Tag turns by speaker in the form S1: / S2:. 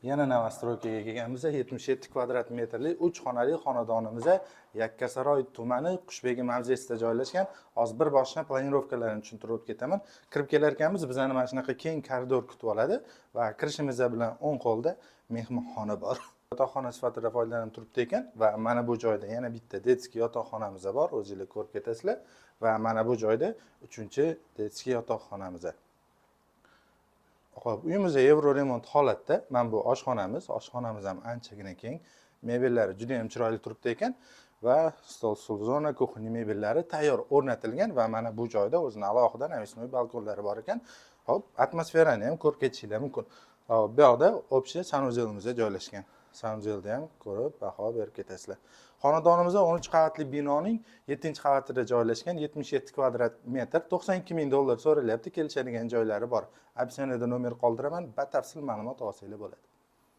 S1: Yana Novostroykaga kelganimizda 77 kvadrat metrli 3 xonali xonadonimiz Yakkasaroy tumani Qushbegi mavzesida joylashgan. Hozir bir boshqa planirovkalarini tushuntirib o'tib ketaman. Kirib kelar ekanmiz, bizani mana shunaqa keng koridor kutib oladi va kirishimiz bilan o'ng qo'lda mehmonxona bor. Yotoqxona sifatida foydalanib turibdi ekan va mana bu joyda yana bitta detskiy yotoqxonamiz bor, o'zingizlar ko'rib ketasizlar va mana bu joyda 3-chi detskiy yotoqxonamiz. Xo'p, uyimiz Euro remont holatda. Mana bu oshxonamiz ham anchagina keng. Mebellari juda ham chiroyli turibdi ekan va stol zona, kuxnya mebellari tayyor o'rnatilgan va mana bu joyda o'zini alohida navisnoy balkonlari bor ekan. Xo'p, atmosferani ham ko'rib ketishinglar mumkin. Hop, bu yoqda общий sanuzelimiz joylashgan. Sanuzelda ham ko'rib baho berib ketasizlar. Xonadonimiz 13 qavatli binoning 7-qavatida joylashgan, 77 kvadrat metr, $92,000 so'ralyapti. Kelishadigan joylari bor. Opsiyonida nomer qoldiraman, batafsil ma'lumot olsanglar bo'ladi.